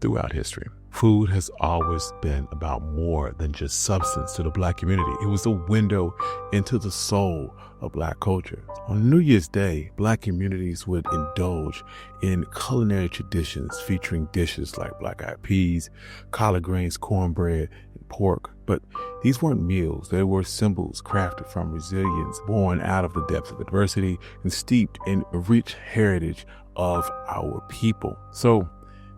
Throughout history, food has always been about more than just substance to the Black community. It was a window into the soul of Black culture. On New Year's Day, Black communities would indulge in culinary traditions featuring dishes like black-eyed peas, collard greens, cornbread, and pork. But these weren't meals. They were symbols crafted from resilience, born out of the depths of adversity, and steeped in a rich heritage of our people. So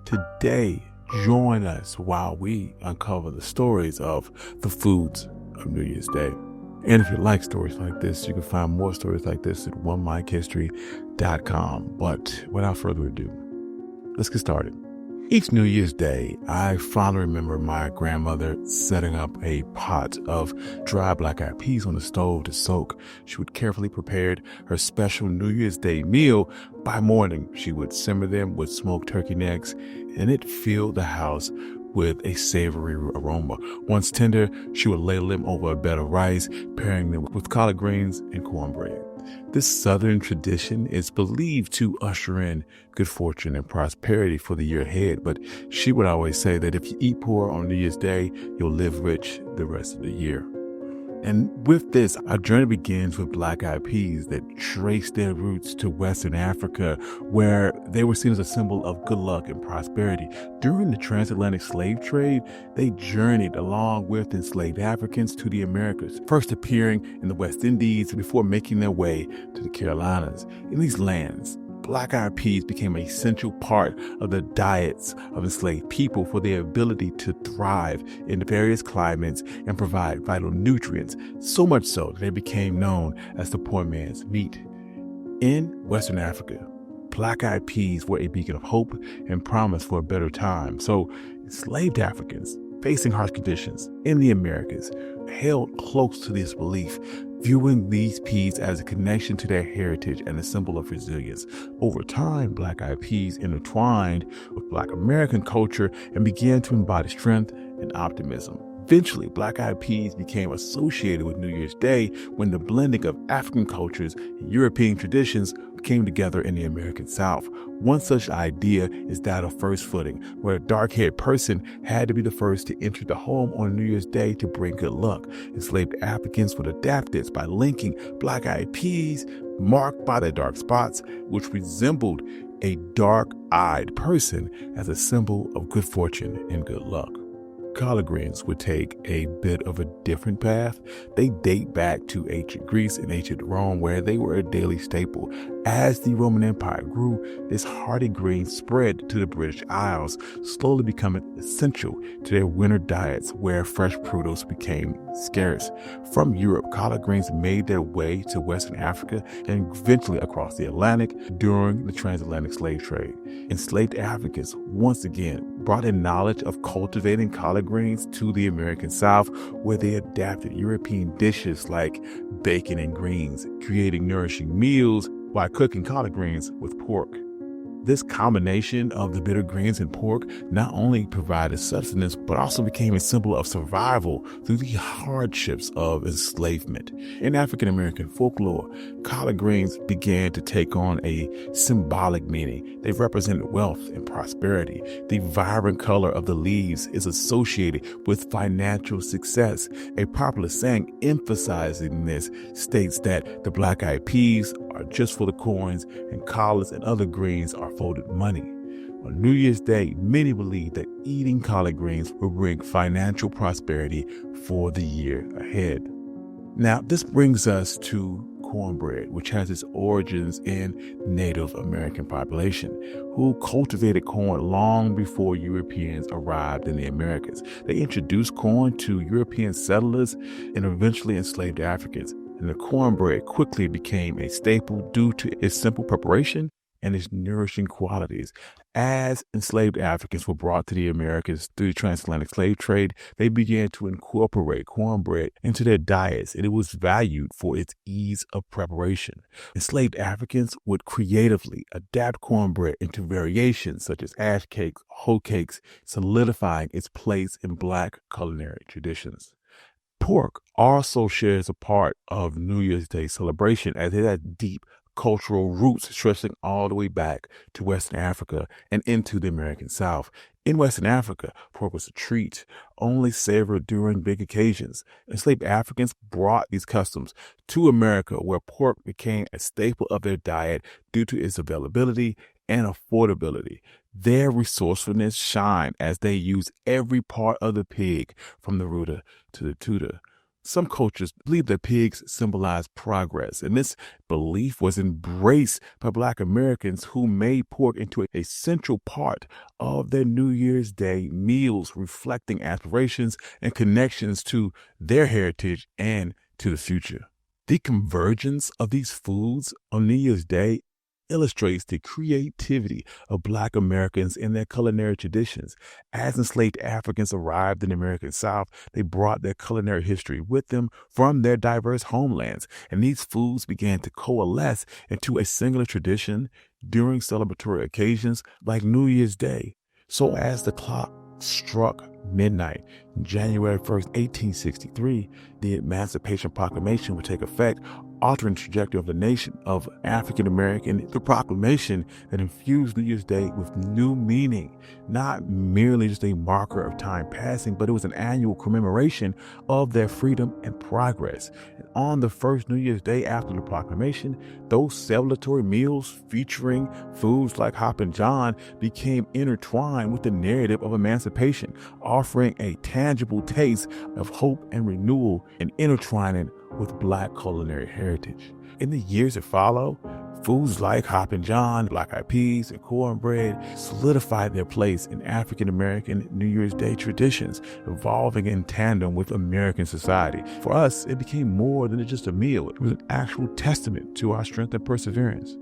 today, join us while we uncover the stories of the foods of New Year's Day. And if you like stories like this, you can find more stories like this at onemichistory.com. But without further ado, let's get started. Each New Year's Day, I fondly remember my grandmother setting up a pot of dry black-eyed peas on the stove to soak. She would carefully prepare her special New Year's Day meal. By morning, she would simmer them with smoked turkey necks, and it filled the house with a savory aroma. Once tender, she would ladle them over a bed of rice, pairing them with collard greens and cornbread. This Southern tradition is believed to usher in good fortune and prosperity for the year ahead, but she would always say that if you eat poor on New Year's Day, you'll live rich the rest of the year. And with this, our journey begins with black-eyed peas that trace their roots to Western Africa, where they were seen as a symbol of good luck and prosperity. During the transatlantic slave trade, they journeyed along with enslaved Africans to the Americas, first appearing in the West Indies before making their way to the Carolinas. In these lands, black-eyed peas became an essential part of the diets of enslaved people for their ability to thrive in various climates and provide vital nutrients, so much so that they became known as the poor man's meat. In Western Africa, black-eyed peas were a beacon of hope and promise for a better time. So enslaved Africans facing harsh conditions in the Americas held close to this belief, viewing these peas as a connection to their heritage and a symbol of resilience. Over time, black-eyed peas intertwined with Black American culture and began to embody strength and optimism. Eventually, black-eyed peas became associated with New Year's Day when the blending of African cultures and European traditions came together in the American South. One such idea is that of first footing, where a dark-haired person had to be the first to enter the home on New Year's Day to bring good luck. Enslaved Africans would adapt this by linking black-eyed peas marked by their dark spots, which resembled a dark-eyed person, as a symbol of good fortune and good luck. Collard greens would take a bit of a different path. They date back to ancient Greece and ancient Rome, where they were a daily staple. As the Roman Empire grew, this hearty green spread to the British Isles, slowly becoming essential to their winter diets, where fresh produce became scarce. From Europe, collard greens made their way to Western Africa and eventually across the Atlantic during the transatlantic slave trade. Enslaved Africans once again brought in knowledge of cultivating collard greens to the American South, where they adapted European dishes like bacon and greens, creating nourishing meals while cooking collard greens with pork. This combination of the bitter greens and pork not only provided sustenance, but also became a symbol of survival through the hardships of enslavement. In African American folklore, collard greens began to take on a symbolic meaning. They represented wealth and prosperity. The vibrant color of the leaves is associated with financial success. A popular saying emphasizing this states that the black-eyed peas are just for the coins and collards and other greens are folded money. On New Year's Day, many believe that eating collard greens will bring financial prosperity for the year ahead. Now, this brings us to cornbread, which has its origins in Native American population, who cultivated corn long before Europeans arrived in the Americas. They introduced corn to European settlers and eventually enslaved Africans. And the cornbread quickly became a staple due to its simple preparation and its nourishing qualities. As enslaved Africans were brought to the Americas through the transatlantic slave trade, they began to incorporate cornbread into their diets, and it was valued for its ease of preparation. Enslaved Africans would creatively adapt cornbread into variations such as ash cakes, hoe cakes, solidifying its place in Black culinary traditions. Pork also shares a part of New Year's Day celebration, as it has deep cultural roots stretching all the way back to Western Africa and into the American South. In Western Africa, pork was a treat, only savored during big occasions. Enslaved Africans brought these customs to America, where pork became a staple of their diet due to its availability and affordability. Their resourcefulness shined as they used every part of the pig, from the rooter to the tutor. Some cultures believe that pigs symbolize progress, and this belief was embraced by Black Americans who made pork into a central part of their New Year's Day meals, reflecting aspirations and connections to their heritage and to the future. The convergence of these foods on New Year's Day illustrates the creativity of Black Americans in their culinary traditions. As enslaved Africans arrived in the American South, they brought their culinary history with them from their diverse homelands, and these foods began to coalesce into a singular tradition during celebratory occasions like New Year's Day. So as the clock struck midnight, January 1st, 1863, the Emancipation Proclamation would take effect, altering the trajectory of the nation of African American. The proclamation that infused New Year's Day with new meaning, not merely just a marker of time passing, but it was an annual commemoration of their freedom and progress. And on the first New Year's Day after the proclamation, those celebratory meals featuring foods like Hoppin' John became intertwined with the narrative of emancipation, offering a tangible taste of hope and renewal and intertwining with Black culinary heritage. In the years that follow, foods like Hoppin' John, black eyed peas, and cornbread solidified their place in African American New Year's Day traditions, evolving in tandem with American society. For us, it became more than just a meal. It was an actual testament to our strength and perseverance.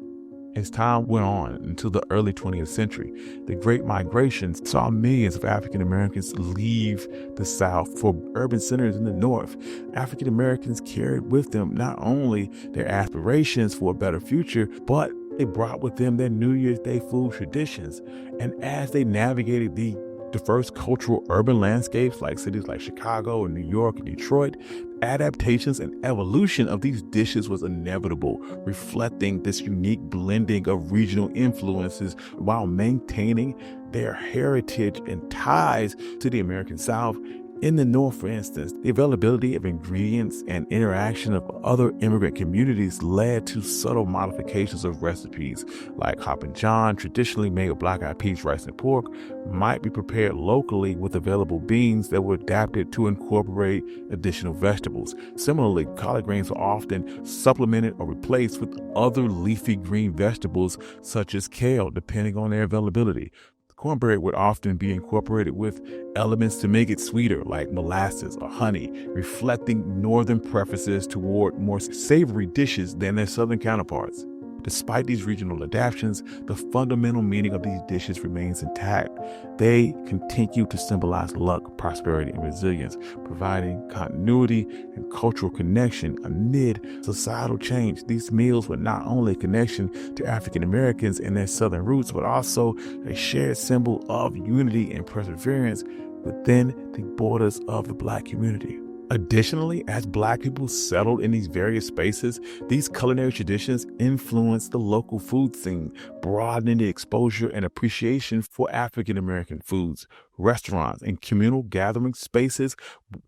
As time went on into the early 20th century, the Great Migration saw millions of African Americans leave the South for urban centers in the North. African Americans carried with them not only their aspirations for a better future, but they brought with them their New Year's Day food traditions. And as they navigated the diverse cultural urban landscapes like cities like Chicago and New York and Detroit, adaptations and evolution of these dishes was inevitable, reflecting this unique blending of regional influences while maintaining their heritage and ties to the American South. In the North, for instance, the availability of ingredients and interaction of other immigrant communities led to subtle modifications of recipes, like Hoppin' John, traditionally made with black-eyed peas, rice, and pork, might be prepared locally with available beans that were adapted to incorporate additional vegetables. Similarly, collard greens are often supplemented or replaced with other leafy green vegetables, such as kale, depending on their availability. Cornbread would often be incorporated with elements to make it sweeter, like molasses or honey, reflecting northern preferences toward more savory dishes than their southern counterparts. Despite these regional adaptations, the fundamental meaning of these dishes remains intact. They continue to symbolize luck, prosperity, and resilience, providing continuity and cultural connection amid societal change. These meals were not only a connection to African Americans and their southern roots, but also a shared symbol of unity and perseverance within the borders of the Black community. Additionally, as Black people settled in these various spaces, these culinary traditions influenced the local food scene, broadening the exposure and appreciation for African American foods. Restaurants and communal gathering spaces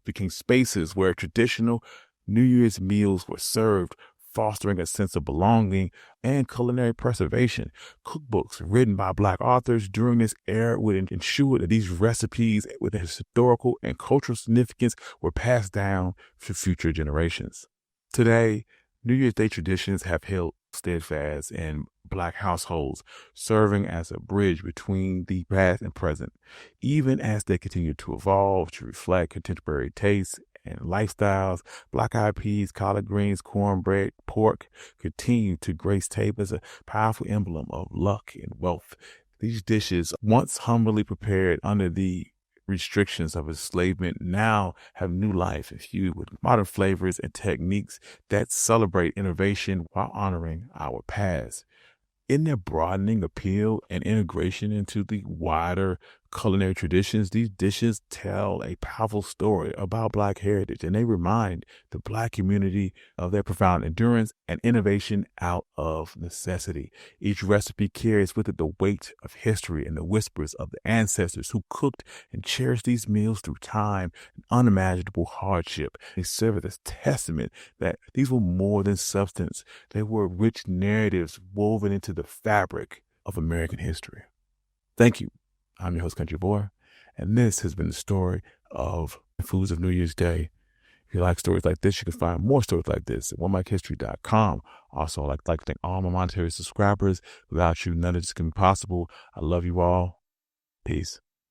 became spaces where traditional New Year's meals were served, fostering a sense of belonging and culinary preservation. Cookbooks written by Black authors during this era would ensure that these recipes with historical and cultural significance were passed down to future generations. Today, New Year's Day traditions have held steadfast in Black households, serving as a bridge between the past and present, even as they continue to evolve to reflect contemporary tastes and lifestyles. Black-eyed peas, collard greens, cornbread, pork continue to grace tables as a powerful emblem of luck and wealth. These dishes, once humbly prepared under the restrictions of enslavement, now have new life infused with modern flavors and techniques that celebrate innovation while honoring our past. In their broadening appeal and integration into the wider culinary traditions, these dishes tell a powerful story about Black heritage, and they remind the Black community of their profound endurance and innovation out of necessity. Each recipe carries with it the weight of history and the whispers of the ancestors who cooked and cherished these meals through time and unimaginable hardship. They serve as a testament that these were more than substance. They were rich narratives woven into the fabric of American history. Thank you. I'm your host, Country Boy, and this has been the story of Foods of New Year's Day. If you like stories like this, you can find more stories like this at onemichistory.com. Also, I'd like to thank all my monetary subscribers. Without you, none of this can be possible. I love you all. Peace.